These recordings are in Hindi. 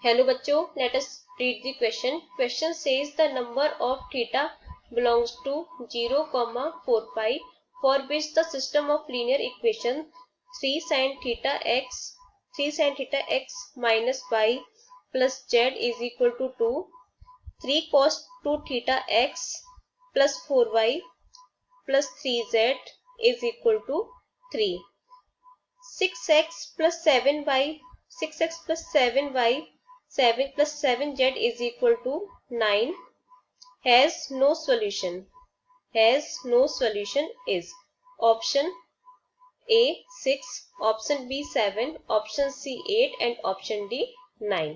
Hello बच्चों, let us read the question. Question says the number of theta belongs to 0, 4 pi for which the system of linear equation 3 sin theta x minus pi plus z is equal to 2, 3 cos 2 theta x plus 4y plus 3z is equal to 3. 6x plus 7y 7 plus 7z is equal to 9 has no solution is option A 6, option B 7, option C 8 and option D 9.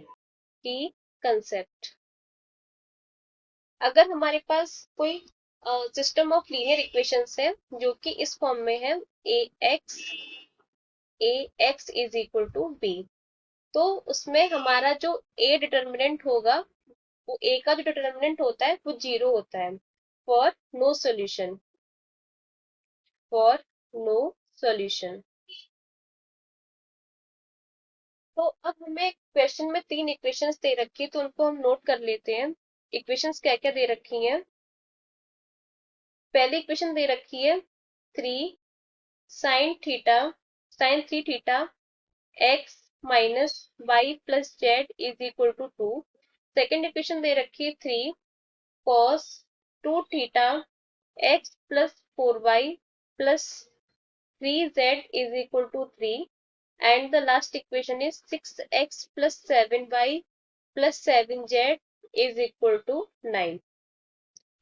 की कंसेप्ट, अगर हमारे पास कोई सिस्टम ऑफ लीनियर इक्वेशंस है जो कि इस फॉर्म में है ax is equal to b, तो उसमें हमारा जो ए डिटर्मिनेंट होगा, वो ए का जो डिटर्मिनेंट होता है वो 0 होता है फॉर नो सॉल्यूशन तो अब हमें क्वेश्चन में 3 इक्वेशंस दे रखी है, तो उनको हम नोट कर लेते हैं। इक्वेशंस क्या क्या दे रखी हैं। पहली इक्वेशन दे रखी है 3 sin 3 theta x minus Y plus Z is equal to 2। Second equation दे रखी है 3 cos 2 theta x plus 4y plus 3z is equal to 3, and the last equation is 6x plus 7y plus 7z is equal to 9।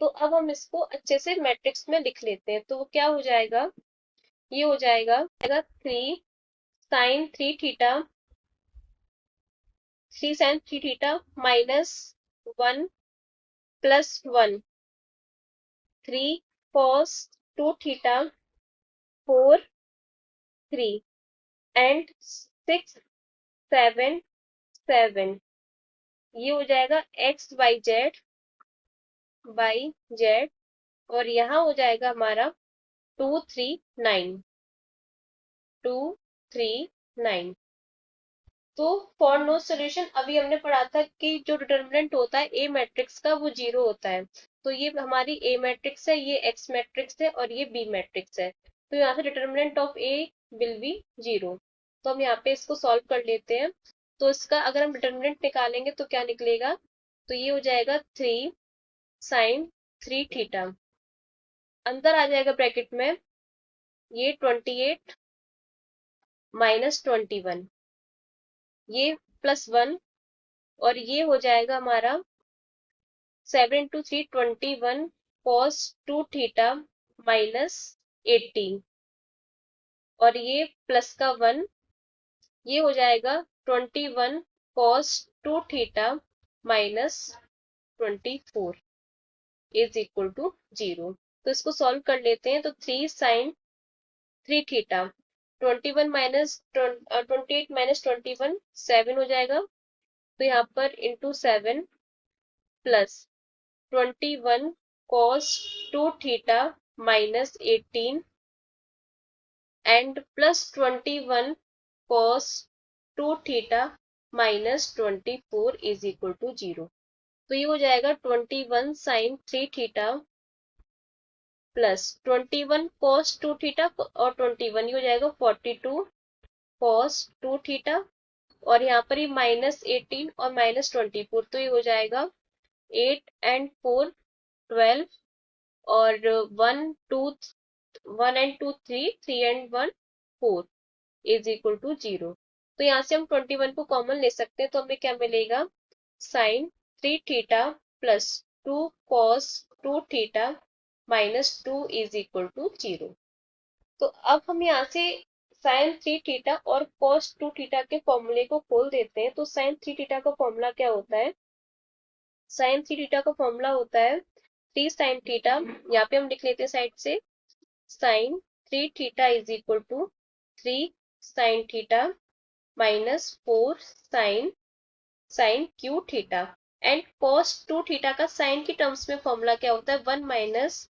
तो अब हम इसको अच्छे से मैट्रिक्स में लिख लेते हैं। तो क्या हो जाएगा, ये हो जाएगा 3 sin 3 theta minus 1 plus 1 3 cos 2 theta 4 3 and 6 7 7, ये हो जाएगा x बाई जेड और यहाँ हो जाएगा हमारा 2 3 9। तो फॉर नो सोल्यूशन अभी हमने पढ़ा था कि जो डिटर्मिनेंट होता है ए मैट्रिक्स का वो 0 होता है। तो ये हमारी ए मैट्रिक्स है, ये एक्स मैट्रिक्स है और ये बी मैट्रिक्स है। तो यहाँ से determinant of A will be 0। तो हम यहाँ पे इसको सॉल्व कर लेते हैं। तो इसका अगर हम डिटर्मिनेंट निकालेंगे तो क्या निकलेगा, तो ये हो जाएगा 3 sin 3 थीटा, अंदर आ जाएगा ब्रैकेट में ये 28 माइनस 21, ये प्लस 1 और ये हो जाएगा हमारा 7 इंटू 3 21 cos 2 थीटा माइनस 18 और ये प्लस का 1, ये हो जाएगा 21 cos 2 theta minus 24 is equal to 0। तो इसको सॉल्व कर लेते हैं। तो 3 sin 3 थीटा 21 माइनस 28 माइनस 21 7 हो जाएगा, तो यहाँ पर into 7 plus 21 cos 2 theta minus 18 and plus 21 cos 2 theta minus 24 is equal to 0। तो ये हो जाएगा 21 sin 3 theta plus 21 cos 2 theta और 21, ये हो जाएगा 42 cos 2 थीटा और यहाँ पर ये माइनस 18 और माइनस 24, तो ये हो जाएगा 8 एंड 4 12 और 1 and 2 3 and 1 4 is equal to 0। तो यहाँ से हम 21 को कॉमन ले सकते हैं। तो हमें क्या मिलेगा, sin 3 theta plus 2 cos 2 theta minus 2 is equal to 0। तो अब हम यहाँ से sin 3 थीटा और cos 2 थीटा के फॉर्मूले को खोल देते हैं। तो sin 3 थीटा का फॉर्मूला क्या होता है, sin 3 थीटा का फॉर्मूला होता है 3 sin थीटा, यहाँ पे हम लिख लेते हैं साइड से, sin 3 theta is equal to 3 sin theta minus 4 sin cube theta and cos 2 theta का साइन की टर्म्स में फॉर्मूला क्या होता है, 1 माइनस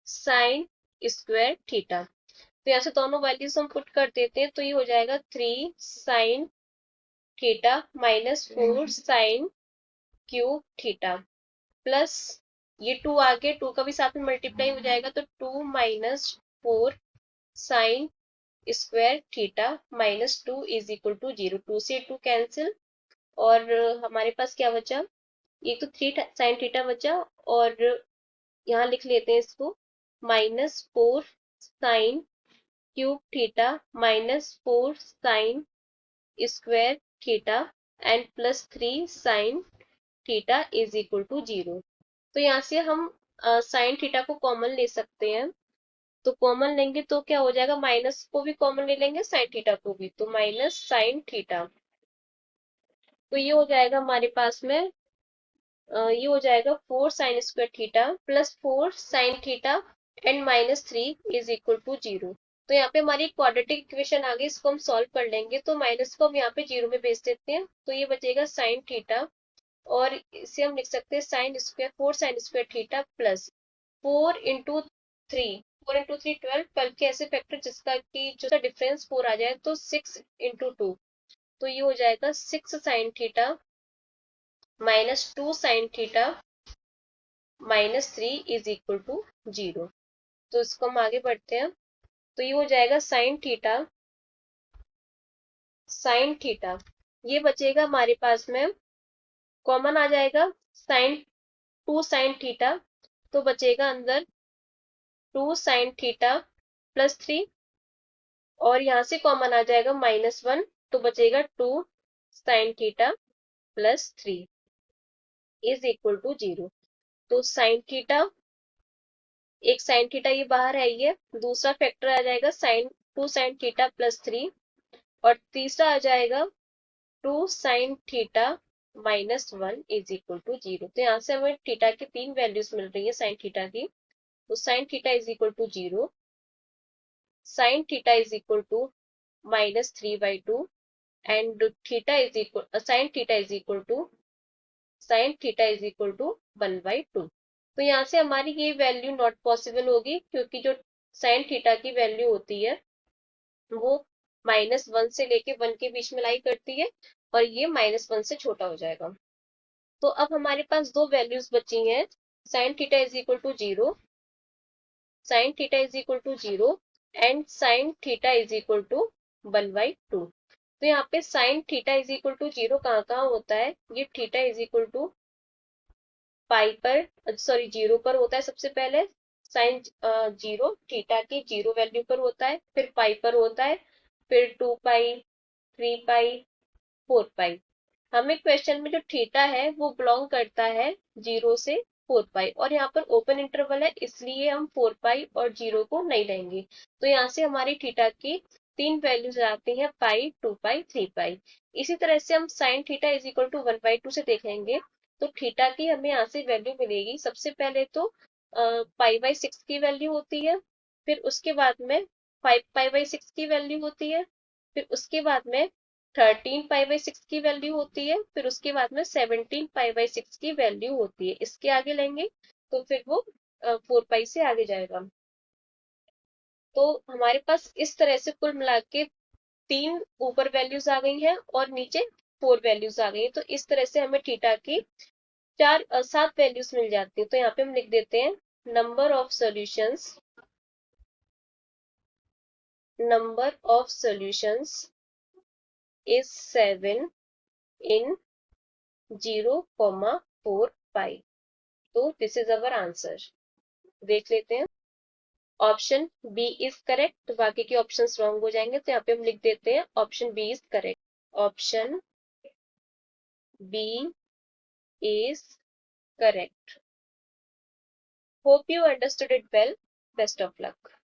sin स्क्वायर थीटा। तो यहाँ से दोनों वैल्यूज हम पुट कर देते हैं। तो ये हो जाएगा 3 sin theta minus 4 sine cube theta plus ये 2 आगे 2 का भी साथ में मल्टीप्लाई हो जाएगा तो 2 minus 4 sine square theta minus 2 is equal to 0। 2 से 2 कैंसिल और हमारे पास क्या बचा, ये तो 3 साइन थीटा बचा और यहाँ लिख लेते हैं इसको minus 4 sine cube theta minus 4 sine square theta and plus 3 sine theta is equal to 0। तो यहाँ से हम साइन थीटा को कॉमन ले सकते हैं, तो कॉमन लेंगे तो क्या हो जाएगा, माइनस को भी कॉमन ले लेंगे साइन थीटा को भी, तो माइनस साइन थीटा। तो ये हो जाएगा हमारे पास में ये हो जाएगा 4 sine square theta plus 4 sine theta and minus 3 is equal to 0। तो यहाँ पे हमारी क्वाड्रेटिक इक्वेशन आ गई, इसको हम सॉल्व कर लेंगे। तो माइनस को हम यहाँ पे 0 में भेज देते हैं, तो ये बचेगा साइन थीटा और इसे हम लिख सकते हैं sine square 4 sine square theta plus 4 into 3, 4 into 3 12, 12 के ऐसे फैक्टर जिसका की जो डिफरेंस 4 आ जाए तो 6 इंटू 2, तो ये हो जाएगा 6 sine theta minus 2 sine theta minus 3 is equal to 0। तो इसको हम आगे बढ़ते हैं, तो ये हो जाएगा साइन थीटा ये बचेगा हमारे पास में, कॉमन आ जाएगा साइन 2 साइन थीटा, तो बचेगा अंदर 2 साइन थीटा प्लस 3 और यहाँ से कॉमन आ जाएगा माइनस 1, तो बचेगा 2 sine theta plus 3 is equal to 0। तो साइन थीटा, एक साइन थीटा ये बाहर है, ये दूसरा फैक्टर आ जाएगा साइन 2 साइन थीटा प्लस 3 और तीसरा आ जाएगा 2 sine theta minus 1 is equal to 0। तो यहाँ से हमें थीटा की 3 वैल्यूज मिल रही है साइन थीटा की, तो sine theta is equal to 0, sine theta is equal to minus 3/2 and theta is equal sine theta is equal to 1/2। तो यहाँ से हमारी ये वैल्यू नॉट पॉसिबल होगी, क्योंकि जो साइन थीटा की वैल्यू होती है वो -1 से लेके 1 के बीच में लाई करती है और ये -1 से छोटा हो जाएगा। तो अब हमारे पास दो वैल्यूज बची हैं, sine theta is equal to 0, sine theta is equal to 0 and sine theta is equal to 1/2। तो यहाँ पे sine theta is equal to 0 कहाँ कहाँ होता है, ये theta is equal to pi पर सॉरी 0 पर होता है सबसे पहले, साइन 0 थीटा की 0 वैल्यू पर होता है, फिर पाई पर होता है, फिर 2 पाई 3 पाई 4 पाई। हमें क्वेश्चन में जो थीटा है वो बिलोंग करता है 0 से 4 पाई और यहाँ पर ओपन इंटरवल है, इसलिए हम 4 पाई और 0 को नहीं लेंगे। तो यहाँ से हमारी थीटा की 3 वैल्यूज आती हैं, पाई 2 पाई 3 पाई। इसी तरह से हम sine theta is equal to 1/2 से देखेंगे, तो थीटा की हमें यहाँ से वैल्यू मिलेगी, सबसे पहले तो पाई/6 की वैल्यू होती है, फिर उसके बाद में 5 पाई/6 की वैल्यू होती है, फिर उसके बाद में 13 पाई/6 की वैल्यू होती है, फिर उसके बाद में 17 पाई/6 की वैल्यू होती है। इसके आगे लेंगे तो फिर वो 4 पाई से आगे जाएगा। तो हमारे पास इस तरह से कुल मिला के 3 ऊपर वैल्यूज आ गई हैं और नीचे 4 वैल्यूज आ गई हैं। तो इस तरह से हमें थीटा की 7 वैल्यूज मिल जाती है। तो यहाँ पे हम लिख देते हैं number of solutions is 7 in 0,4 पाई। तो दिस इज अवर आंसर। देख लेते हैं, ऑप्शन बी इज करेक्ट, बाकी के ऑप्शंस रॉन्ग हो जाएंगे, तो यहाँ पे हम लिख देते हैं option B is correct. Option B is correct. Hope you understood it well. Best of luck.